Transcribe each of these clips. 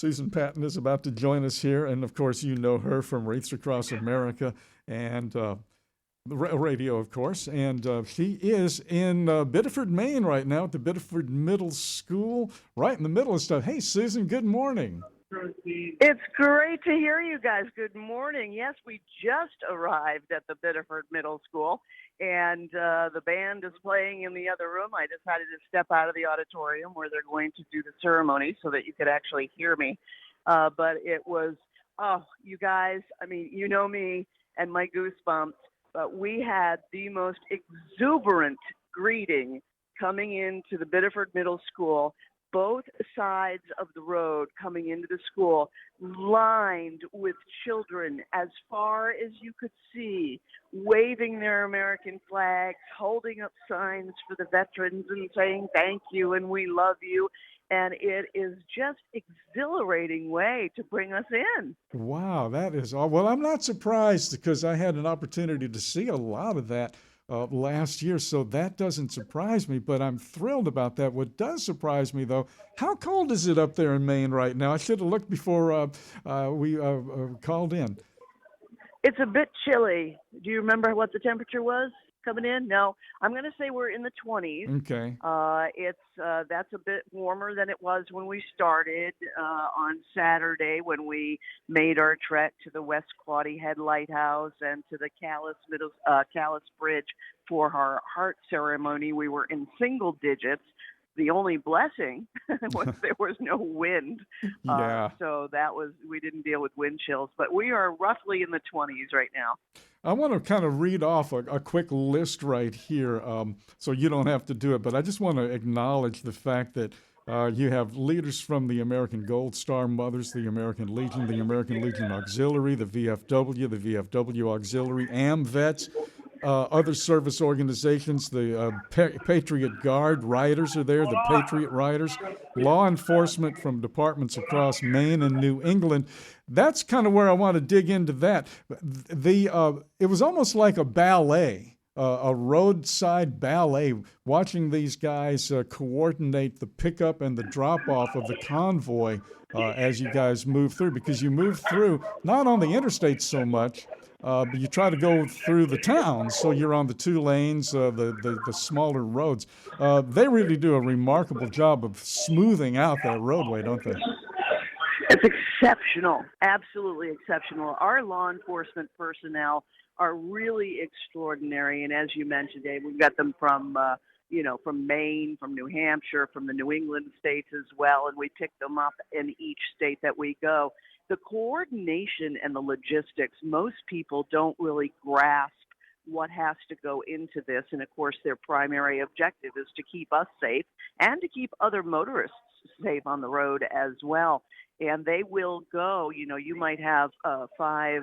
Susan Patten is about to join us here, and of course, you know her from Wreaths Across America and the radio, of course. And she is in Biddeford, Maine right now at the Biddeford Middle School, right in the middle of stuff. Hey, Susan, good morning. It's great to hear you guys. Good morning. Yes, we just arrived at the Biddeford Middle School, and the band is playing in the other room. I decided to step out of the auditorium where they're going to do the ceremony so that you could actually hear me. But it was, oh, you guys, I mean, you know me and my goosebumps, but we had the most exuberant greeting coming into the Biddeford Middle School. Both sides of the road coming into the school lined with children as far as you could see, waving their American flags, holding up signs for the veterans and saying thank you and we love you. And it is just exhilarating way to bring us in. Wow, that is all. Well, I'm not surprised because I had an opportunity to see a lot of that last year, so that doesn't surprise me, but I'm thrilled about that. What does surprise me, though, how cold is it up there in Maine right now? I should have looked before we called in. It's a bit chilly. Do you remember what the temperature was coming in? No, I'm going to say we're in the 20s. Okay. That's a bit warmer than it was when we started on Saturday when we made our trek to the West Quoddy Head Lighthouse and to the Calais Bridge for our heart ceremony. We were in single digits. The only blessing was there was no wind. Yeah. So we didn't deal with wind chills, but we are roughly in the 20s right now. I want to kind of read off a quick list right here, so you don't have to do it, but I just want to acknowledge the fact that you have leaders from the American Gold Star Mothers, the American Legion Auxiliary, the VFW Auxiliary, AMVETS, other service organizations, the Patriot Guard Riders are there, the Patriot Riders, law enforcement from departments across Maine and New England. That's kind of where I want to dig into that. It was almost like a ballet, a roadside ballet, watching these guys coordinate the pickup and the drop-off of the convoy as you guys move through, because you move through not on the interstate so much, but you try to go through the towns, so you're on the two lanes, the smaller roads. They really do a remarkable job of smoothing out that roadway, don't they? It's exceptional, absolutely exceptional. Our law enforcement personnel are really extraordinary, and as you mentioned, Dave, we've got them from Maine, from New Hampshire, from the New England states as well, and we pick them up in each state that we go. The coordination and the logistics, most people don't really grasp what has to go into this. And of course, their primary objective is to keep us safe and to keep other motorists safe on the road as well. And they will go, you might have 5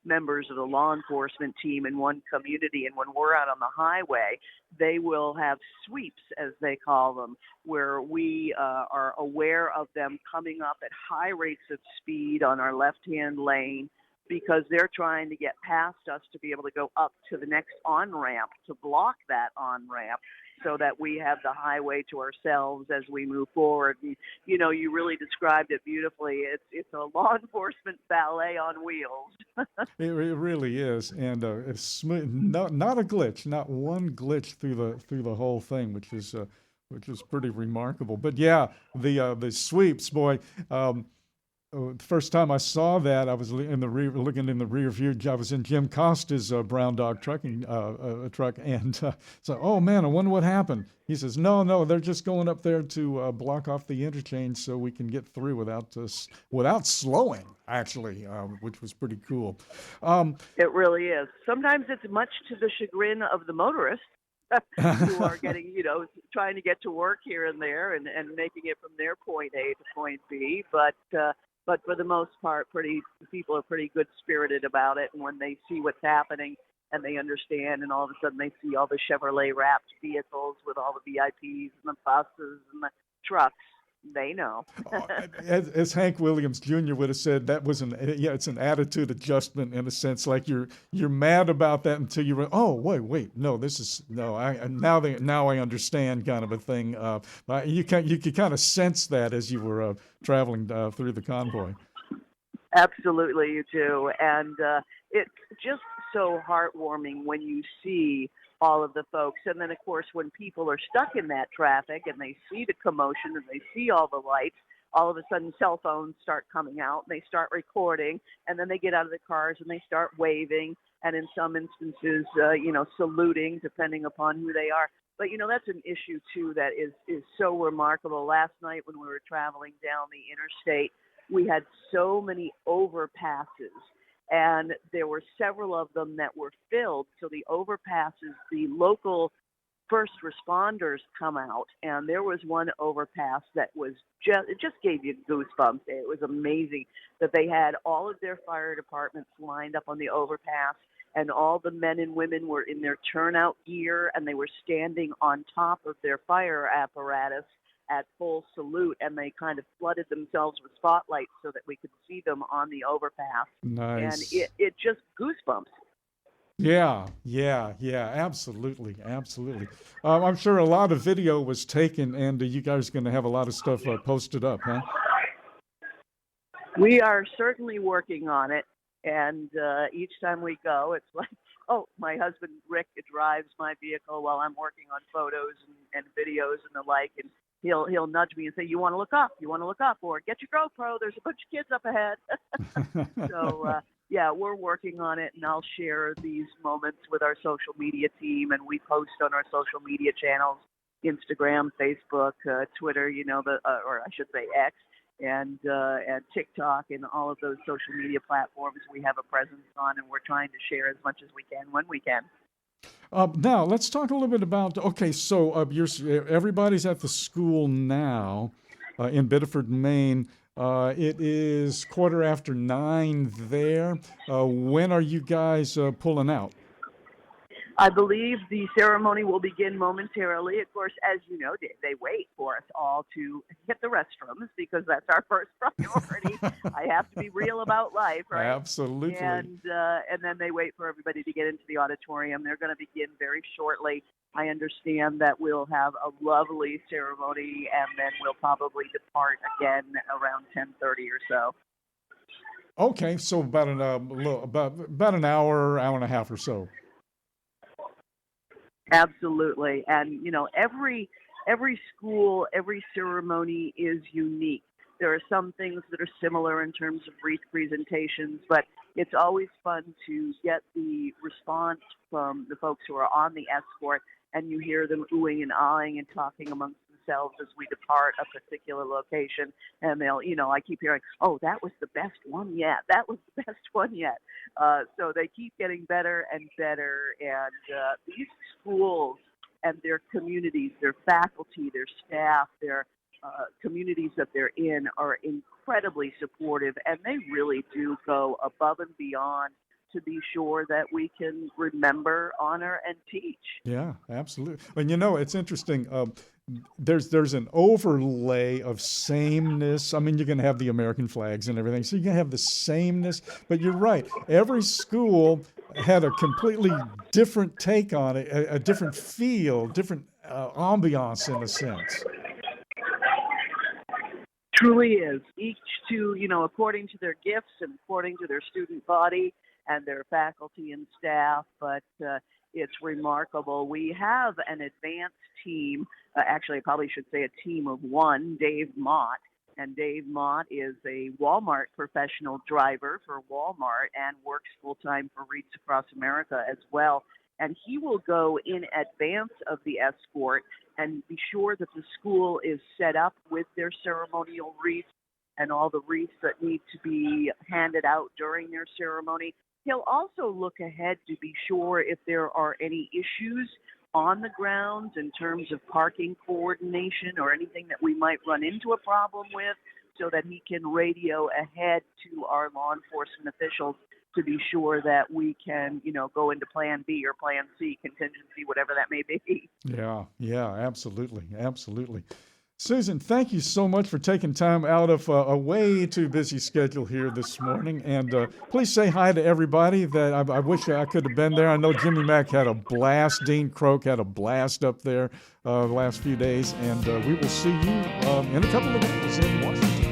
members of the law enforcement team in one community, and when we're out on the highway, they will have sweeps, as they call them, where we are aware of them coming up at high rates of speed on our left-hand lane because they're trying to get past us to be able to go up to the next on-ramp to block that on-ramp, so that we have the highway to ourselves as we move forward. And, you really described it beautifully. It's a law enforcement ballet on wheels. It really is, and it's smooth. Not a glitch, not one glitch through the whole thing, which is pretty remarkable. But yeah, the sweeps, boy. The first time I saw that, I was looking in the rear view. I was in Jim Costa's brown dog truck, and so, oh man, I wonder what happened. He says, no, they're just going up there to block off the interchange so we can get through without slowing, actually, which was pretty cool. It really is. Sometimes it's much to the chagrin of the motorists who are getting, trying to get to work here and there and making it from their point A to point B, but for the most part, people are pretty good-spirited about it. And when they see what's happening and they understand, and all of a sudden they see all the Chevrolet-wrapped vehicles with all the VIPs and the buses and the trucks, They know. As Hank Williams Jr. would have said, that was it's an attitude adjustment in a sense. Like you're mad about that until you oh wait, no, this is no, I now I understand, kind of a thing. You could kind of sense that as you were traveling through the convoy. Absolutely, you do. And it's just so heartwarming when you see all of the folks. And then, of course, when people are stuck in that traffic and they see the commotion and they see all the lights, all of a sudden cell phones start coming out and they start recording, and then they get out of the cars and they start waving, and in some instances, saluting, depending upon who they are. But, that's an issue, too, that is so remarkable. Last night when we were traveling down the interstate, we had so many overpasses, and there were several of them that were filled. So the overpasses, the local first responders come out, and there was one overpass that was it just gave you goosebumps. It was amazing that they had all of their fire departments lined up on the overpass, and all the men and women were in their turnout gear, and they were standing on top of their fire apparatus at full salute, and they kind of flooded themselves with spotlights so that we could see them on the overpass. Nice. And it just goosebumps. Yeah, absolutely. I'm sure a lot of video was taken, and you guys are going to have a lot of stuff posted up, huh? We are certainly working on it, and each time we go, it's like, oh, my husband Rick drives my vehicle while I'm working on photos and videos and the like, and he'll nudge me and say, you want to look up, or get your GoPro, there's a bunch of kids up ahead. So, yeah, we're working on it, and I'll share these moments with our social media team, and we post on our social media channels, Instagram, Facebook, Twitter, or I should say X, and TikTok, and all of those social media platforms we have a presence on, and we're trying to share as much as we can when we can. Now, let's talk a little bit about, so everybody's at the school now in Biddeford, Maine. It is 9:15 there. When are you guys pulling out? I believe the ceremony will begin momentarily. Of course, as you know, they wait for us all to hit the restrooms because that's our first priority. I have to be real about life, right? Absolutely. And then they wait for everybody to get into the auditorium. They're going to begin very shortly. I understand that we'll have a lovely ceremony, and then we'll probably depart again around 10:30 or so. Okay, so about an hour and a half or so. Absolutely. And, every school, every ceremony is unique. There are some things that are similar in terms of wreath presentations, but it's always fun to get the response from the folks who are on the escort, and you hear them oohing and ahhing and talking amongst themselves as we depart a particular location. And they'll, I keep hearing, oh, that was the best one yet. That was the best one yet. So they keep getting better and better. And these schools and their communities, their faculty, their staff, their communities that they're in are incredibly supportive, and they really do go above and beyond to be sure that we can remember, honor, and teach. Yeah, absolutely. And it's interesting. There's an overlay of sameness. I mean, you're going to have the American flags and everything, so you're going to have the sameness. But you're right. Every school had a completely different take on it, a different feel, different ambiance in a sense. Truly is. Each according to their gifts and according to their student body and their faculty and staff, but it's remarkable. We have an advanced team. Actually, I probably should say a team of one, Dave Mott. And Dave Mott is a Walmart professional driver for Walmart and works full-time for Wreaths Across America as well. And he will go in advance of the escort and be sure that the school is set up with their ceremonial wreaths and all the wreaths that need to be handed out during their ceremony. He'll also look ahead to be sure if there are any issues on the grounds in terms of parking coordination or anything that we might run into a problem with, so that he can radio ahead to our law enforcement officials to be sure that we can, go into plan B or plan C, contingency, whatever that may be. Yeah, absolutely. Susan, thank you so much for taking time out of a way too busy schedule here this morning. And please say hi to everybody. That I wish I could have been there. I know Jimmy Mack had a blast. Dean Croak had a blast up there the last few days. And we will see you in a couple of days in Washington.